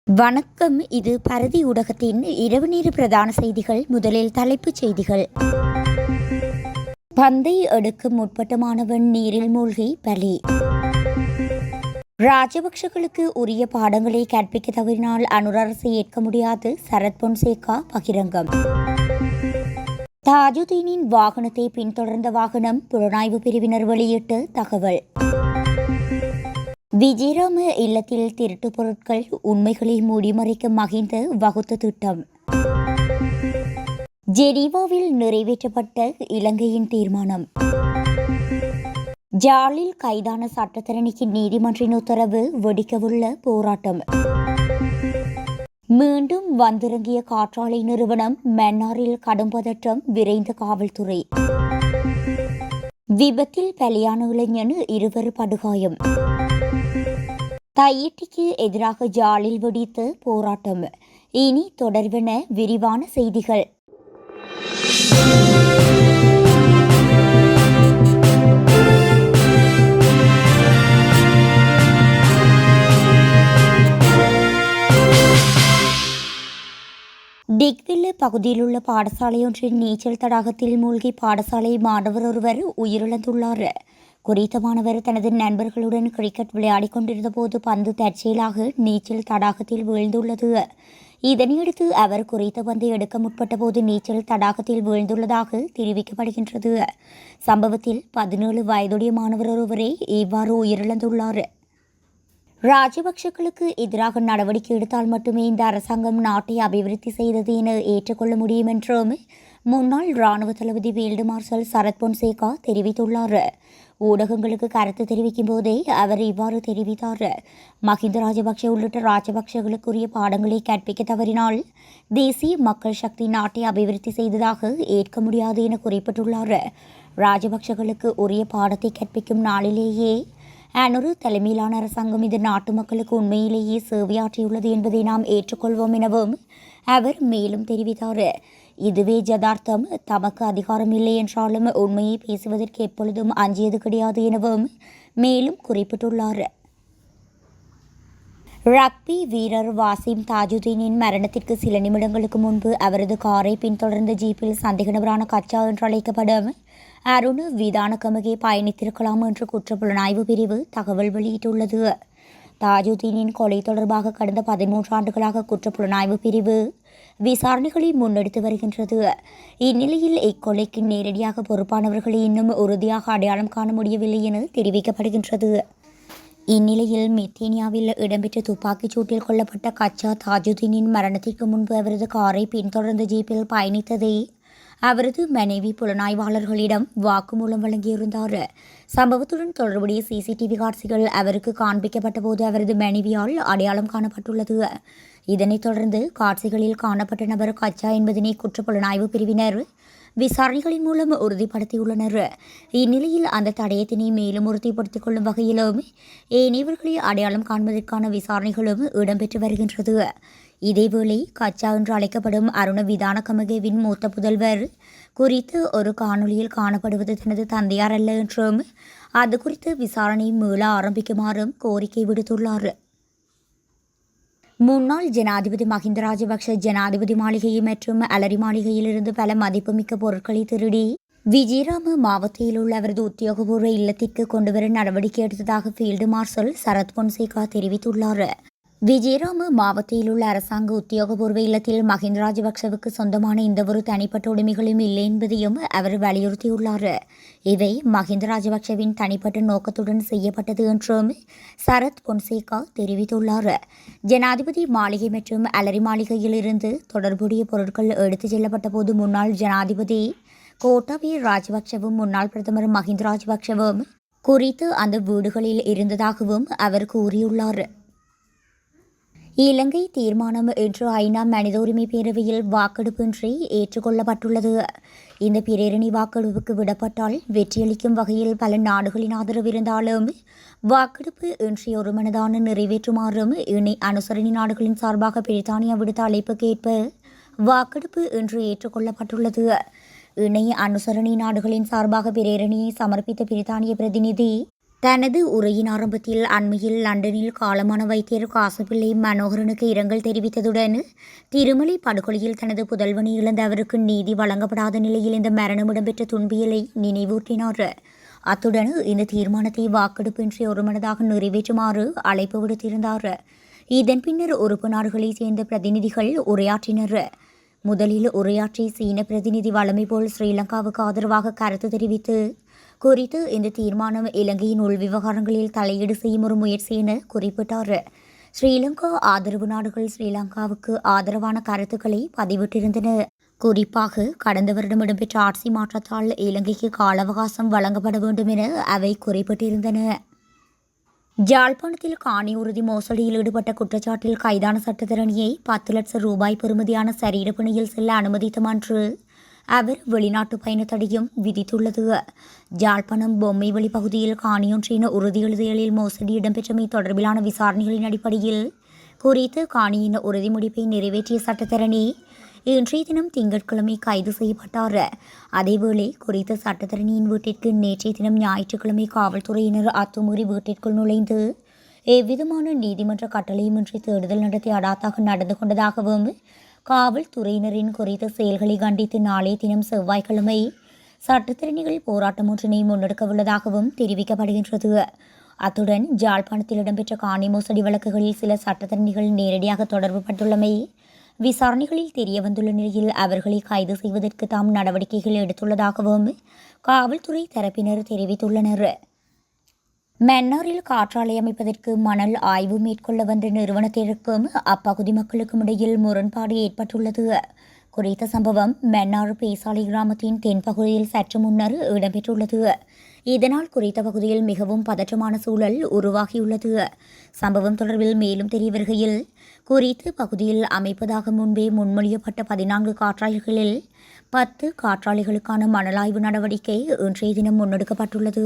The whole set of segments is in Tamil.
வணக்கம். இது பரதி ஊடகத்தின் இரவு நேர பிரதான செய்திகள். முதலில் தலைப்புச் செய்திகள். பந்தை எடுக்கும் முற்பட்ட மாணவன் நீரில் மூழ்கி பலி. ராஜபக்ஷகளுக்கு உரிய பாடங்களை கற்பிக்க தவறினால் அனுர அரசை ஏற்க முடியாது. சரத் பொன்சேகா பகிரங்கம். தாஜுதீனின் வாகனத்தை பின்தொடர்ந்த வாகனம் புலனாய்வு பிரிவினர் வெளியிட்ட தகவல். விஜயராம இல்லத்தில் திருட்டு பொருட்கள் உண்மைகளை மூடிமறைக்க மகிந்த வகுத்த திட்டம். ஜெனீவாவில் நிறைவேற்றப்பட்ட இலங்கையின் தீர்மானம். ஜாலில் கைதான சட்டத்தரணிக்கு நீதிமன்றின் உத்தரவு. வெடிக்கவுள்ள போராட்டம். மீண்டும் வந்திறங்கிய காற்றாலை நிறுவனம். மன்னாரில் கடும் பதற்றம். விரைந்த காவல்துறை. விபத்தில் பலியான இளைஞன், இருவர் படுகாயம். தையிட்டிக்கு எதிராக ஜாலில் வெடித்த போராட்டம். இனி தொடர்வென விரிவான செய்திகள். டிக்வில்ல பகுதியில் உள்ள பாடசாலையொன்றின் நீச்சல் தடாகத்தில் மூழ்கி பாடசாலை மாணவர் ஒருவர் உயிரிழந்துள்ளார். குறித்த மாணவர் தனது நண்பர்களுடன் கிரிக்கெட் விளையாடிக் கொண்டிருந்த போது பந்து தற்செயலாக நீச்சல் தடாகத்தில் வீழ்ந்துள்ளது. இதனையடுத்து அவர் குறித்த பந்தை எடுக்க முற்பட்ட போது நீச்சல் தடாகத்தில் வீழ்ந்துள்ளதாக தெரிவிக்கப்படுகின்றது. சம்பவத்தில் 17 வயதுடைய மாணவர் ஒருவரே இவ்வாறு உயிரிழந்துள்ளார். ராஜபக்ஷகளுக்கு எதிராக நடவடிக்கை எடுத்தால் மட்டுமே இந்த அரசாங்கம் நாட்டை அபிவிருத்தி செய்தது என ஏற்றுக்கொள்ள முடியும் என்றும் முன்னாள் இராணுவ தளபதி ஃபீல்டு மார்ஷல் சரத் பொன்சேகா தெரிவித்துள்ளார். ஊடகங்களுக்கு கருத்து தெரிவிக்கும் போதே அவர் இவ்வாறு தெரிவித்தார். மஹிந்த ராஜபக்ஷ உள்ளிட்ட ராஜபக்ஷகளுக்குரிய பாடங்களை கற்பிக்க தவறினால் தேசிய மக்கள் சக்தி நாட்டை அபிவிருத்தி செய்ததாக ஏற்க முடியாது என குறிப்பிட்டுள்ளார். ராஜபக்ஷகளுக்கு உரிய பாடத்தை கற்பிக்கும் நாளிலேயே அனுரு தலைமையிலான அரசாங்கம் இந்த நாட்டு மக்களுக்கு உண்மையிலேயே சேவையாற்றியுள்ளது என்பதை நாம் ஏற்றுக்கொள்வோம் எனவும் அவர் மேலும் தெரிவித்தார். இதுவே ஜதார்த்தம். தமக்கு அதிகாரம் இல்லை என்றாலும் உண்மையை பேசுவதற்கு எப்பொழுதும் அஞ்சியது கிடையாது எனவும் மேலும் குறிப்பிட்டுள்ளார். ரக்பி வீரர் வாசிம் தாஜுதீனின் மரணத்திற்கு சில நிமிடங்களுக்கு முன்பு அவரது காரை பின்தொடர்ந்த ஜீப்பில் சந்தேக நபரான கச்சா என்று அழைக்கப்படும் அருண் விதானகமகே பயணித்திருக்கலாம் என்று குற்றப்புலனாய்வு பிரிவு தகவல் வெளியிட்டுள்ளது. தாஜுதீனின் கொலை தொடர்பாக கடந்த 13 ஆண்டுகளாக குற்றப்புலனாய்வு பிரிவு விசாரணைகளை முன்னெடுத்து வருகின்றது. இந்நிலையில் இக்கொலைக்கு நேரடியாக பொறுப்பானவர்களை இன்னும் உறுதியாக அடையாளம் காண முடியவில்லை என தெரிவிக்கப்படுகின்றது. இந்நிலையில் மெத்தேனியாவில் இடம்பெற்ற துப்பாக்கிச் சூட்டில் கொல்லப்பட்ட கச்சா தாஜுதீனின் மரணத்திற்கு முன்பு அவரது காரை பின்தொடர்ந்த ஜீப்பில் பயணித்ததை அவரது மனைவி புலனாய்வாளர்களிடம் வாக்குமூலம் வழங்கியிருந்தார். சம்பவத்துடன் தொடர்புடைய சிசிடிவி காட்சிகள் அவருக்கு காண்பிக்கப்பட்ட போது அவரது மனைவியால் அடையாளம் காணப்பட்டுள்ளது. இதனைத் தொடர்ந்து காட்சிகளில் காணப்பட்ட நபர் கச்சா என்பதனை குற்றப்புலனாய்வு பிரிவினர் விசாரணைகளின் மூலம் உறுதிப்படுத்தியுள்ளனர். இந்நிலையில் அந்த தடயத்தினை மேலும் உறுதிப்படுத்திக் கொள்ளும் வகையிலும் ஏனையவர்களை அடையாளம் காண்பதற்கான விசாரணைகளும் இடம்பெற்று வருகின்றது. இதேவேளை கச்சா என்று அழைக்கப்படும் அருண விதானகமகேவின் மூத்த புதல்வர் குறித்து ஒரு காணொலியில் காணப்படுவது தனது தந்தையார் அல்ல என்றும் அது குறித்து விசாரணை மீள ஆரம்பிக்குமாறும் கோரிக்கை விடுத்துள்ளார். முன்னாள் ஜனாதிபதி மஹிந்த ராஜபக்ஷ ஜனாதிபதி மாளிகை மற்றும் அலரி மாளிகையிலிருந்து பல மதிப்புமிக்க பொருட்களை திருடி விஜயராம மாவட்டத்தில் உள்ள அவரது உத்தியோகபூர்வ இல்லத்திற்கு கொண்டுவர நடவடிக்கை எடுத்ததாக ஃபீல்டு மார்ஷல் சரத் பொன்சேகா தெரிவித்துள்ளார். விஜயராம மாவட்டத்தில் உள்ள அரசாங்க உத்தியோகபூர்வ இல்லத்தில் மஹிந்த ராஜபக்ஷவுக்கு சொந்தமான எந்தவொரு தனிப்பட்ட உடைமைகளும் இல்லை என்பதையும் அவர் வலியுறுத்தியுள்ளார். இவை மஹிந்த ராஜபக்ஷவின் தனிப்பட்ட நோக்கத்துடன் செய்யப்பட்டது என்றும் சரத் பொன்சேகா தெரிவித்துள்ளார். ஜனாதிபதி மாளிகை மற்றும் அலரி மாளிகையில் இருந்து தொடர்புடைய பொருட்கள் எடுத்துச் செல்லப்பட்ட போது முன்னாள் ஜனாதிபதி கோட்டாபய ராஜபக்ஷவும் முன்னாள் பிரதமர் மஹிந்த ராஜபக்ஷவும் குறித்து அந்த வீடுகளில் இருந்ததாகவும் அவர் கூறியுள்ளார். இலங்கை தீர்மானம் இன்று ஐநா மனித உரிமை பேரவையில் வாக்கெடுப்பின்றி ஏற்றுக்கொள்ளப்பட்டுள்ளது. இந்த பிரேரணி வாக்கெடுப்புக்கு விடப்பட்டால் வெற்றியளிக்கும் வகையில் பல நாடுகளின் ஆதரவு இருந்தாலும் வாக்கெடுப்பு இன்றி ஒருமனதான நிறைவேற்றுமாறும் இணை அனுசரணை நாடுகளின் சார்பாக பிரித்தானியா விடுத்த அழைப்புக்கு ஏற்ப வாக்கெடுப்பு இன்று ஏற்றுக்கொள்ளப்பட்டுள்ளது. இணை அனுசரணை நாடுகளின் சார்பாக பிரேரணியை சமர்ப்பித்த பிரித்தானிய பிரதிநிதி தனது உரையின் ஆரம்பத்தில் அண்மையில் லண்டனில் காலமான வைத்தியர் காசுப்பிள்ளை மனோகரனுக்கு இரங்கல் தெரிவித்ததுடன் திருமலை படுகொலையில் தனது புதல்வனை இழந்த அவருக்கு நீதி வழங்கப்படாத நிலையில் இந்த மரணம் இடம்பெற்ற துன்பியலை நினைவூட்டினார். அத்துடன் இந்த தீர்மானத்தை வாக்கெடுப்பின்றி ஒருமனதாக நிறைவேற்றுமாறு அழைப்பு விடுத்திருந்தார். இதன் பின்னர் உறுப்பு நாடுகளைச் சேர்ந்த பிரதிநிதிகள் உரையாற்றினர். முதலில் உரையாற்றி சீன பிரதிநிதி வழமை போல் ஸ்ரீலங்காவுக்கு ஆதரவாக கருத்து தெரிவித்து குறித்து இந்த தீர்மானம் இலங்கையின் உள் விவகாரங்களில் தலையீடு செய்யும் ஒரு முயற்சி என குறிப்பிட்டார். ஸ்ரீலங்கா ஆதரவு நாடுகள் ஸ்ரீலங்காவுக்கு ஆதரவான கருத்துக்களை பதிவிட்டிருந்தன. குறிப்பாக கடந்த வருடம் இடம்பெற்ற ஆட்சி மாற்றத்தால் இலங்கைக்கு கால அவகாசம் வழங்கப்பட வேண்டும் என அவை குறிப்பிட்டிருந்தன. யாழ்ப்பாணத்தில் காணி உறுதி மோசடியில் ஈடுபட்ட குற்றச்சாட்டில் கைதான சட்டத்தரணியை 10 லட்சம் ரூபாய் பெறுமதியான சரீரப்பணியில் செல்ல அனுமதித்தமன்று அவர் வெளிநாட்டு பயண தடையும் விதித்துள்ளது. யாழ்ப்பாணம் பொம்மைவெளி பகுதியில் காணியொன்றின் உறுதி எழுதியலில் மோசடி இடம்பெற்றமை தொடர்பிலான விசாரணைகளின் அடிப்படையில் குறித்து காணியின் உறுதிமொழிப்பை நிறைவேற்றிய சட்டத்தரணி இன்றைய தினம் திங்கட்கிழமை கைது செய்யப்பட்டார். அதேவேளை குறித்த சட்டத்தரணியின் வீட்டிற்கு நேற்றைய தினம் ஞாயிற்றுக்கிழமை காவல்துறையினர் அத்துமீறி வீட்டிற்குள் நுழைந்து எவ்விதமான நீதிமன்ற கட்டளையுமின்றி தேடுதல் நடத்தி அடாத்தாக நடந்து கொண்டதாகவும் காவல்துறையினரின் குறித்த செயல்களை கண்டித்து நாளைய தினம் செவ்வாய்க்கிழமை சட்டத்திறனிகள் போராட்டம் ஒன்றினை முன்னெடுக்கவுள்ளதாகவும் தெரிவிக்கப்படுகின்றது. அத்துடன் யாழ்ப்பாணத்தில் இடம்பெற்ற காணி மோசடி வழக்குகளில் சில சட்டத்திறனிகள் நேரடியாக தொடர்பு பட்டுள்ளமை விசாரணைகளில் தெரியவந்துள்ள நிலையில் அவர்களை கைது செய்வதற்கு தாம் நடவடிக்கைகள் எடுத்துள்ளதாகவும் காவல்துறை தரப்பினர் தெரிவித்துள்ளனர். மன்னாரில் காற்றாலை அமைப்பதற்கு மணல் ஆய்வு மேற்கொள்ள வந்த நிறுவனத்திற்கும் அப்பகுதி மக்களுக்கும் இடையில் முரண்பாடு ஏற்பட்டுள்ளது. குறித்த சம்பவம் மன்னார் பேசாலை கிராமத்தின் தென்பகுதியில் சற்று முன்னர் இடம்பெற்றுள்ளது. இதனால் குறித்த பகுதியில் மிகவும் பதற்றமான சூழல் உருவாகியுள்ளது. சம்பவம் தொடர்பில் மேலும் தெரிய வருகையில் குறித்த பகுதியில் அமைப்பதாக முன்பே முன்மொழியப்பட்ட 14 காற்றாலைகளில் 10 காற்றாலைகளுக்கான மணலாய்வு நடவடிக்கை இன்றைய தினம் முன்னெடுக்கப்பட்டுள்ளது.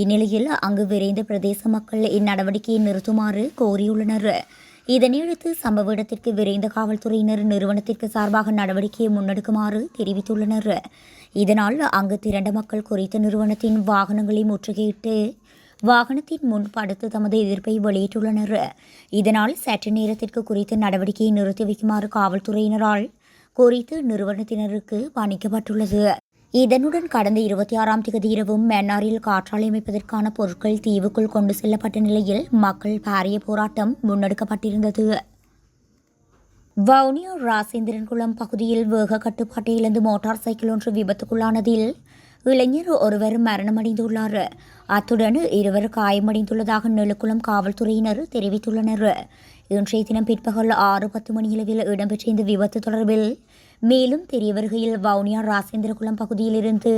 இந்நிலையில் அங்கு விரைந்த பிரதேச மக்கள் இந்நடவடிக்கையை நிறுத்துமாறு கோரியுள்ளனர். இதனையடுத்து சம்பவ இடத்திற்கு விரைந்த காவல்துறையினர் நிறுவனத்திற்கு சார்பாக நடவடிக்கையை முன்னெடுக்குமாறு தெரிவித்துள்ளனர். இதனால் அங்கு திரண்ட மக்கள் குறித்த நிறுவனத்தின் வாகனங்களை முற்றுகையிட்டு வாகனத்தின் முன் படுத்து தமது எதிர்ப்பை வெளியிட்டுள்ளனர். இதனால் சற்று நேரத்திற்கு குறித்த நடவடிக்கையை நிறுத்தி வைக்குமாறு காவல்துறையினரால் குறித்து நிறுவனத்தினருக்கு பணிக்கப்பட்டுள்ளது. இதனுடன் கடந்த 26ஆம் தேதி இரவும் மன்னாரில் காற்றாலை அமைப்பதற்கான பொருட்கள் தீவுக்குள் கொண்டு செல்லப்பட்ட நிலையில் மக்கள் பாரிய போராட்டம் முன்னெடுக்கப்பட்டிருந்தது. வவுனியா ராசேந்திரன்குளம் பகுதியில் வேக கட்டுப்பாட்டை இழந்து மோட்டார் சைக்கிள் ஒன்று விபத்துக்குள்ளானதில் இளைஞர் ஒருவர் மரணமடைந்துள்ளார். அத்துடன் 2 காயமடைந்துள்ளதாக நெலுக்குளம் காவல்துறையினர் தெரிவித்துள்ளனர். இன்றைய தினம் பிற்பகல் 6:10 மணியளவில் இடம்பெற்ற இந்த விபத்து தொடர்பில் மேலும் தெரிய வருகையில் வவுனியா ராசேந்திரகுளம் பகுதியிலிருந்து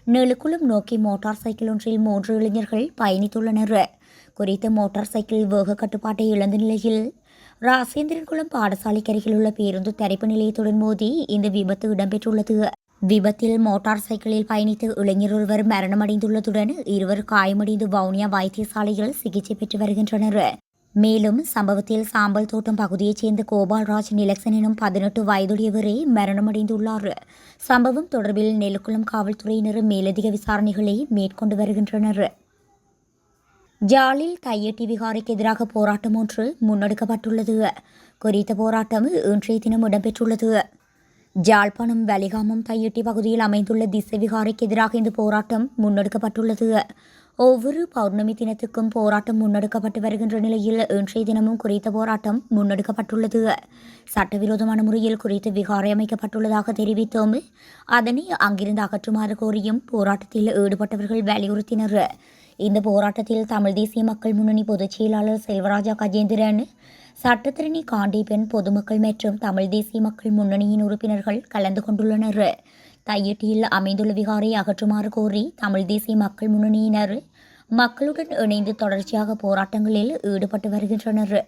நெலுக்குளம் நோக்கி மோட்டார் சைக்கிள் ஒன்றில் 3 இளைஞர்கள் பயணித்துள்ளனர். குறித்த மோட்டார் சைக்கிள் வேக கட்டுப்பாட்டை இழந்த நிலையில் ராசேந்திரன்குளம் பாடசாலைக்கு அருகில் உள்ள பேருந்து தரிப்பு நிலையத்துடன் மோதி இந்த விபத்து இடம்பெற்றுள்ளது. விபத்தில் மோட்டார் சைக்கிளில் பயணித்த இளைஞர் ஒருவர் மரணமடைந்துள்ளதுடன் 2 காயமடைந்து வவுனியா வைத்தியசாலையில் சிகிச்சை பெற்று வருகின்றனர். மேலும் சம்பவத்தில் சாம்பல் தோட்டம் பகுதியைச் சேர்ந்த கோபால்ராஜ் நிலக்சன் எனும் 18 வயதுடையவரே மரணமடைந்துள்ளார். சம்பவம் தொடர்பில் நெலுக்குளம் காவல்துறையினர் மேலதிக விசாரணைகளை மேற்கொண்டு வருகின்றனர். ஜாலில் தையட்டி விகாரைக்கு எதிராக போராட்டம் ஒன்று முன்னெடுக்கப்பட்டுள்ளது. குறித்த போராட்டம் இன்றைய தினம் இடம்பெற்றுள்ளது. ஜாழ்ப்பாணம் வலிகாமம் தையட்டி பகுதியில் அமைந்துள்ள திசை விகாரைக்கு எதிராக இந்த போராட்டம் முன்னெடுக்கப்பட்டுள்ளது. ஒவ்வொரு பௌர்ணமி தினத்துக்கும் போராட்டம் முன்னெடுக்கப்பட்டு வருகின்ற நிலையில் இன்றைய தினமும் குறித்த போராட்டம் முன்னெடுக்கப்பட்டுள்ளது. சட்டவிரோதமான முறையில் குறித்த விகாரை அமைக்கப்பட்டுள்ளதாக தெரிவித்தோம். அதனை அங்கிருந்து அகற்றுமாறு கோரியும் போராட்டத்தில் ஈடுபட்டவர்கள் வலியுறுத்தினர். இந்த போராட்டத்தில் தமிழ் தேசிய மக்கள் முன்னணி பொதுச் செயலாளர் செல்வராஜா கஜேந்திரன், சட்டத்திரணி காண்டீபன், பொதுமக்கள் மற்றும் தமிழ் தேசிய மக்கள் முன்னணியின் உறுப்பினர்கள் கலந்து கொண்டுள்ளனர். தையட்டியில் அமைந்துள்ள விகாரை அகற்றுமாறு கோரி தமிழ் தேசிய மக்கள் முன்னணியினர் மக்களுடன் இணைந்து தொடர்ச்சியாக போராட்டங்களில் ஈடுபட்டு வருகின்றனர்.